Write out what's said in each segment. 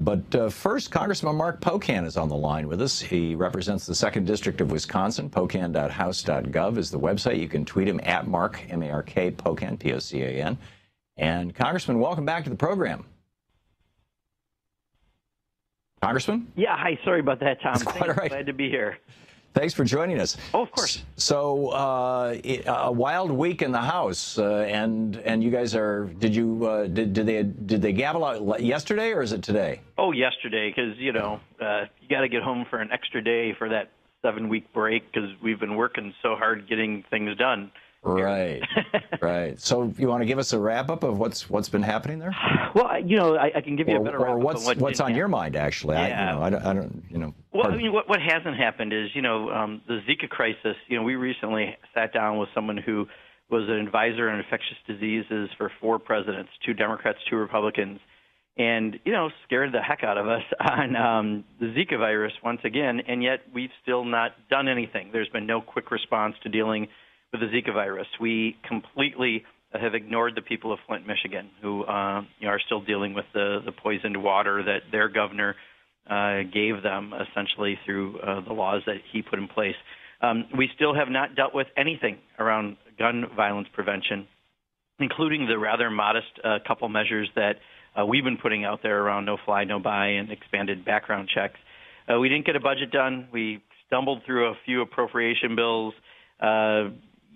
But first, Congressman Mark Pocan is on the line with us. He represents the 2nd District of Wisconsin. Pocan.house.gov is the website. You can tweet him at Mark, M-A-R-K, Pocan, P-O-C-A-N. And Congressman, welcome back to the program. Congressman? Yeah, hi. Sorry about that, Tom. That's quite all right. Glad to be here. Thanks for joining us. Oh, of course. So, a wild week in the House, and you guys are. Did they gavel out yesterday, or is it today? Oh, yesterday, because you got to get home for an extra day for that 7-week break because we've been working so hard getting things done. Right, right. So you want to give us a wrap up of what's been happening there? Well, I can give you a better wrap up of what's on your mind, actually. Yeah. I don't. Well, I mean, what hasn't happened is, the Zika crisis. We recently sat down with someone who was an advisor on infectious diseases for 4 presidents, 2 Democrats, 2 Republicans, and scared the heck out of us on the Zika virus once again. And yet we've still not done anything. There's been no quick response to dealing with the Zika virus. We completely have ignored the people of Flint, Michigan, who are still dealing with the poisoned water that their governor gave them, essentially through the laws that he put in place. We still have not dealt with anything around gun violence prevention, including the rather modest couple measures that we've been putting out there around no-fly, no-buy, and expanded background checks. We didn't get a budget done. We stumbled through a few appropriation bills.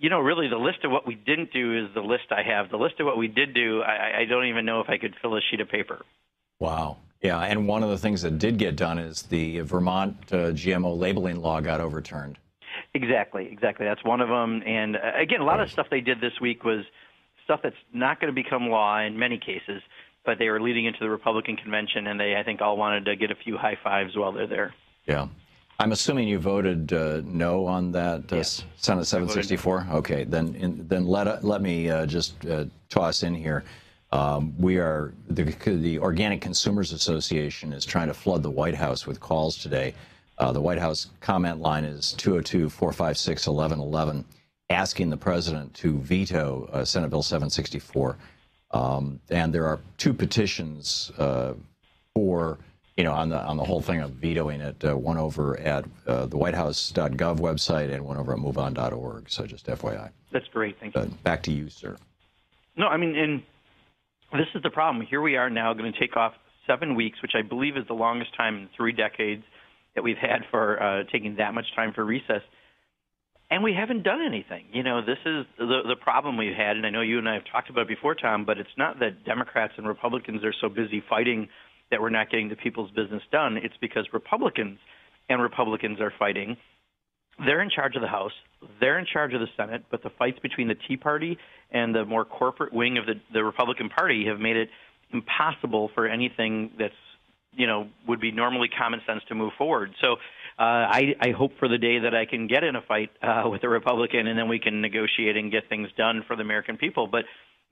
Really, the list of what we didn't do is the list I have. The list of what we did do, I don't even know if I could fill a sheet of paper. Wow. Yeah, and one of the things that did get done is the Vermont GMO labeling law got overturned. Exactly. That's one of them. And, again, a lot of stuff they did this week was stuff that's not going to become law in many cases, but they were leading into the Republican convention, and they, I think, all wanted to get a few high fives while they're there. Yeah. I'm assuming you voted no on that Yes. Senate 764. Okay, then let me just toss in here. We are the Organic Consumers Association is trying to flood the White House with calls today. The White House comment line is 202-456-1111, asking the president to veto Senate Bill 764. And there are 2 petitions for. On the whole thing of vetoing it, one over at the whitehouse.gov website and one over at moveon.org. So just FYI. That's great. Thank you. Back to you, sir. No, I mean, and this is the problem. Here we are now going to take off 7 weeks, which I believe is the longest time in 3 decades that we've had for taking that much time for recess. And we haven't done anything. This is the problem we've had. And I know you and I have talked about it before, Tom, but it's not that Democrats and Republicans are so busy fighting that we're not getting the people's business done. It's because Republicans are fighting. They're in charge of the House. They're in charge of the Senate. But the fights between the Tea Party and the more corporate wing of the Republican Party have made it impossible for anything that's, would be normally common sense to move forward. So I hope for the day that I can get in a fight with a Republican and then we can negotiate and get things done for the American people. But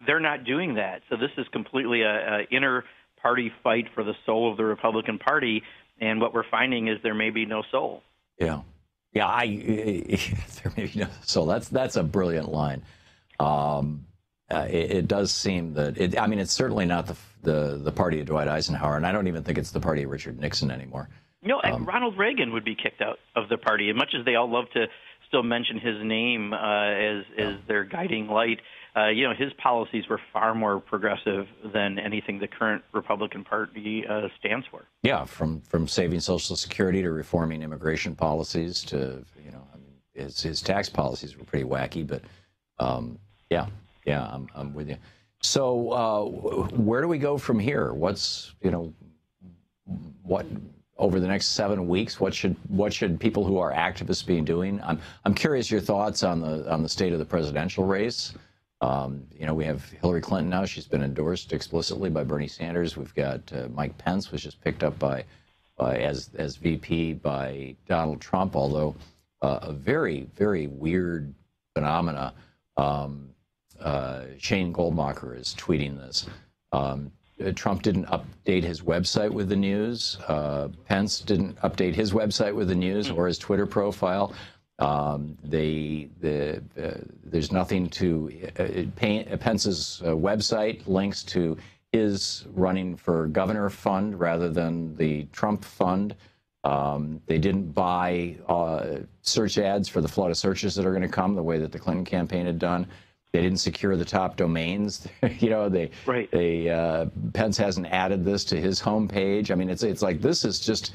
they're not doing that. So this is completely a inner party fight for the soul of the Republican Party, and what we're finding is there may be no soul. Yeah, there may be no soul. That's a brilliant line. It does seem that it's certainly not the party of Dwight Eisenhower, and I don't even think it's the party of Richard Nixon anymore. Ronald Reagan would be kicked out of the party, as much as they all love to still mention his name as their guiding light. His policies were far more progressive than anything the current Republican Party stands for. Yeah, from saving Social Security to reforming immigration policies to, his tax policies were pretty wacky. But, I'm with you. So where do we go from here? What's, what over the next 7 weeks? What should people who are activists be doing? I'm curious your thoughts on the state of the presidential race. We have Hillary Clinton now. She's been endorsed explicitly by Bernie Sanders. We've got Mike Pence, was just picked up as VP by Donald Trump, although a very, very weird phenomena. Shane Goldmacher is tweeting this. Trump didn't update his website with the news. Pence didn't update his website with the news or his Twitter profile. There's nothing to Pence's website links to his running for governor fund rather than the Trump fund. They didn't buy search ads for the flood of searches that are going to come the way that the Clinton campaign had done. They didn't secure the top domains. Pence hasn't added this to his homepage. I mean, it's like this is just.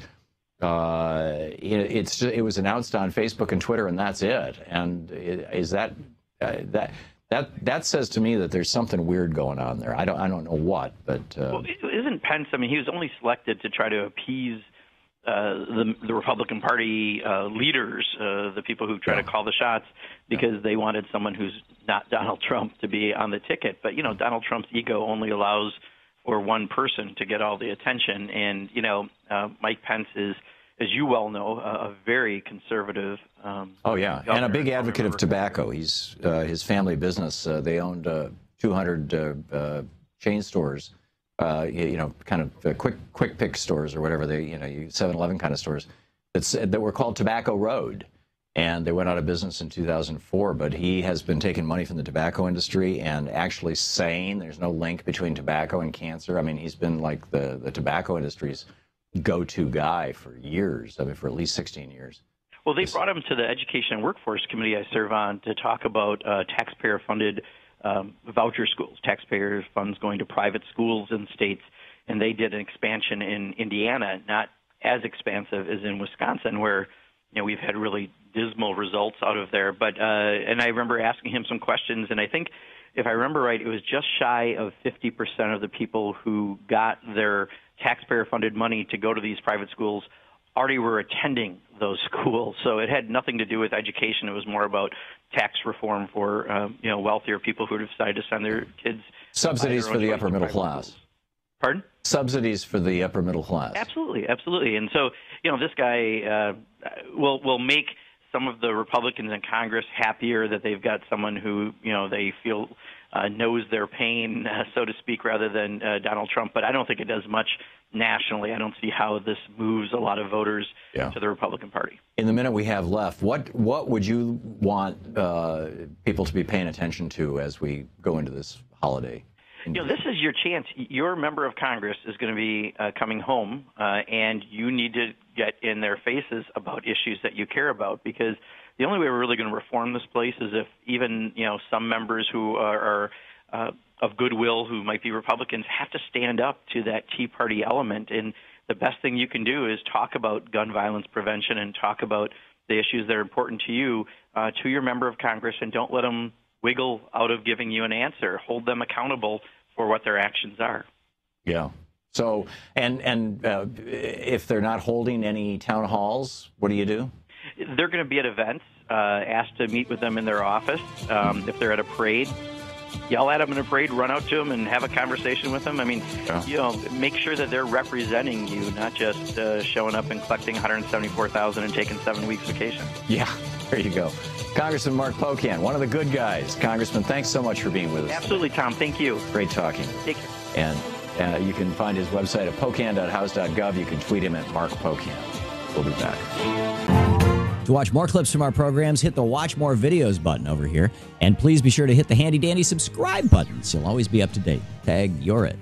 It was announced on Facebook and Twitter, and that's it. And that says to me that there's something weird going on there. I don't know what, but well, isn't Pence? I mean, he was only selected to try to appease the Republican Party leaders, the people who try to call the shots, because they wanted someone who's not Donald Trump to be on the ticket. But Donald Trump's ego only allows for one person to get all the attention, and Mike Pence is, as you well know, a very conservative. And a big advocate of tobacco. He's his family business. They owned 200 chain stores, kind of quick pick stores or whatever they, 7-Eleven kind of stores that were called Tobacco Road, and they went out of business in 2004. But he has been taking money from the tobacco industry and actually saying there's no link between tobacco and cancer. I mean, he's been like the tobacco industry's go-to guy for years. I mean, for at least 16 years. Well, they brought him to the Education and Workforce Committee I serve on to talk about taxpayer-funded voucher schools, taxpayer funds going to private schools in states, and they did an expansion in Indiana, not as expansive as in Wisconsin, where we've had really dismal results out of there. But and I remember asking him some questions, and I think, if I remember right, it was just shy of 50% of the people who got their taxpayer-funded money to go to these private schools already were attending those schools. So it had nothing to do with education. It was more about tax reform for wealthier people who decided to send their kids. Subsidies for the upper middle class. Schools. Pardon? Subsidies for the upper middle class. Absolutely, absolutely. And so this guy will make some of the Republicans in Congress happier that they've got someone who they feel knows their pain, so to speak, rather than Donald Trump. But I don't think it does much nationally. I don't see how this moves a lot of voters to the Republican Party. In the minute we have left, what would you want people to be paying attention to as we go into this holiday? This is your chance. Your member of Congress is going to be coming home, and you need to get in their faces about issues that you care about, because the only way we're really going to reform this place is if even some members who are of goodwill, who might be Republicans, have to stand up to that Tea Party element. And the best thing you can do is talk about gun violence prevention and talk about the issues that are important to you to your member of Congress, and don't let them wiggle out of giving you an answer. Hold them accountable for what their actions are. Yeah. So, and if they're not holding any town halls, what do you do? They're going to be at events, asked to meet with them in their office. If they're at a parade, yell at them in a parade, run out to them and have a conversation with them. I mean, make sure that they're representing you, not just showing up and collecting $174,000 and taking 7 weeks vacation. Yeah, there you go. Congressman Mark Pocan, one of the good guys. Congressman, thanks so much for being with us. Absolutely, today. Tom. Thank you. Great talking. Take care. And you can find his website at pocan.house.gov. You can tweet him at Mark Pocan. We'll be back. To watch more clips from our programs, hit the Watch More Videos button over here. And please be sure to hit the handy-dandy subscribe button so you'll always be up to date. Tag, you're it.